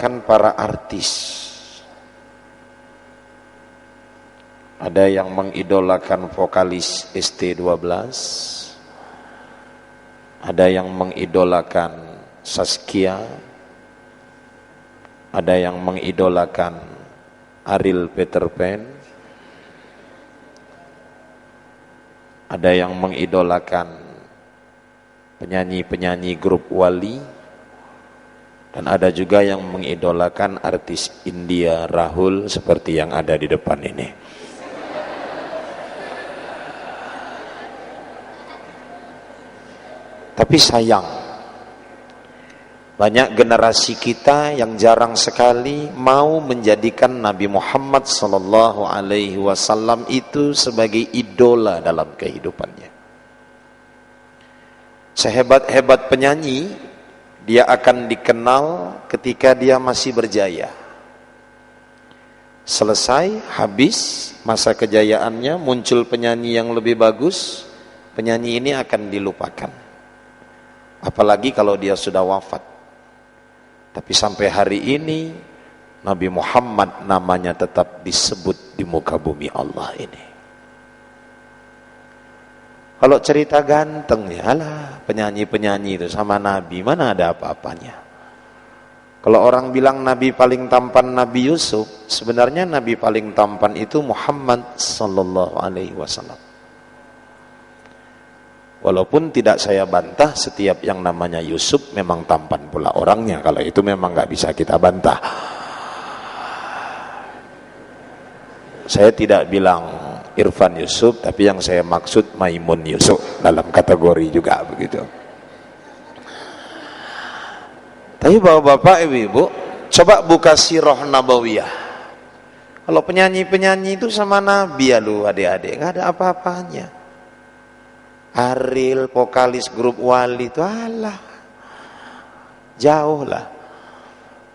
mengidolakan para artis. Ada yang mengidolakan vokalis ST12, ada yang mengidolakan Saskia, ada yang mengidolakan Ariel Peter Pan, ada yang mengidolakan penyanyi-penyanyi grup Wali, dan ada juga yang mengidolakan artis India Rahul seperti yang ada di depan ini. Tapi sayang, banyak generasi kita yang jarang sekali mau menjadikan Nabi Muhammad SAW itu sebagai idola dalam kehidupannya. Sehebat-hebat penyanyi, dia akan dikenal ketika dia masih berjaya. Selesai, habis masa kejayaannya, muncul penyanyi yang lebih bagus, penyanyi ini akan dilupakan. Apalagi kalau dia sudah wafat. Tapi sampai hari ini Nabi Muhammad namanya tetap disebut di muka bumi Allah ini. Kalau cerita ganteng, ya lah penyanyi-penyanyi itu sama Nabi, mana ada apa-apanya. Kalau orang bilang Nabi paling tampan Nabi Yusuf, sebenarnya Nabi paling tampan itu Muhammad sallallahu alaihi wasallam. Walaupun tidak saya bantah, setiap yang namanya Yusuf memang tampan pula orangnya. Kalau itu memang nggak bisa kita bantah. Saya tidak bilang Irfan Yusuf, tapi yang saya maksud Maimun Yusuf, dalam kategori juga begitu. Tapi bapak-bapak, ibu-ibu, coba buka sirah nabawiyah. Kalau penyanyi-penyanyi itu sama Nabi ya lu adik-adik, nggak ada apa-apanya. Ariel, vokalis grup Wali itu alah, jauh lah.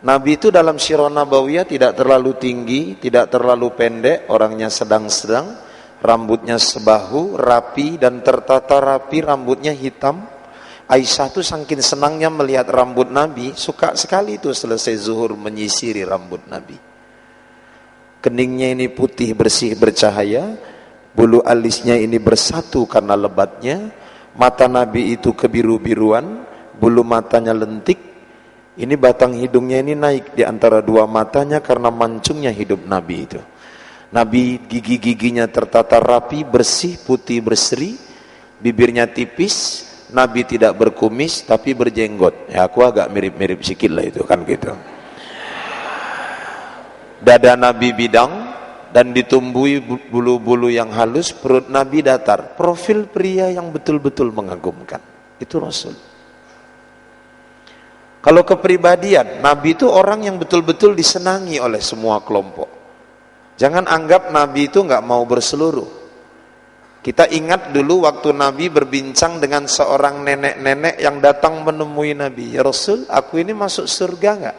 Nabi itu dalam sirah nabawiyah tidak terlalu tinggi, tidak terlalu pendek, orangnya sedang-sedang, rambutnya sebahu, rapi dan tertata rapi, rambutnya hitam. Aisyah tuh saking senangnya melihat rambut Nabi, suka sekali itu selesai zuhur menyisiri rambut Nabi. Keningnya ini putih bersih bercahaya, bulu alisnya ini bersatu karena lebatnya, mata Nabi itu kebiru-biruan, bulu matanya lentik, ini batang hidungnya ini naik di antara dua matanya karena mancungnya hidup Nabi itu. Nabi gigi-giginya tertata rapi, bersih, putih berseri, bibirnya tipis, Nabi tidak berkumis tapi berjenggot. Ya aku agak mirip-mirip sikit lah itu kan gitu. Dada Nabi bidang dan ditumbuhi bulu-bulu yang halus, perut Nabi datar. Profil pria yang betul-betul mengagumkan. Itu Rasul. Kalau kepribadian, Nabi itu orang yang betul-betul disenangi oleh semua kelompok. Jangan anggap Nabi itu nggak mau berseluruh. Kita ingat dulu waktu Nabi berbincang dengan seorang nenek-nenek yang datang menemui Nabi. Ya Rasul, aku ini masuk surga nggak?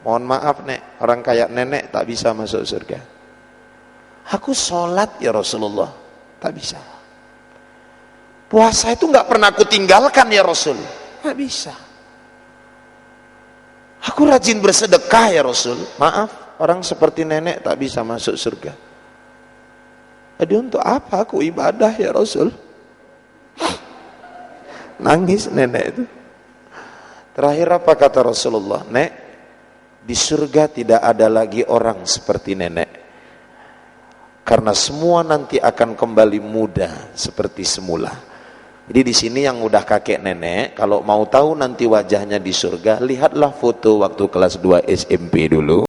Mohon maaf nek, orang kayak nenek tak bisa masuk surga. Aku sholat ya Rasulullah, tak bisa. Puasa itu nggak pernah aku tinggalkan ya Rasul, nggak bisa. Aku rajin bersedekah ya Rasul, maaf, orang seperti nenek tak bisa masuk surga. Jadi untuk apa aku ibadah ya Rasul? Nangis nenek itu. Terakhir apa kata Rasulullah? Nek, di surga tidak ada lagi orang seperti nenek. Karena semua nanti akan kembali muda seperti semula. Jadi di sini yang udah kakek nenek, kalau mau tahu nanti wajahnya di surga, lihatlah foto waktu kelas 2 SMP dulu.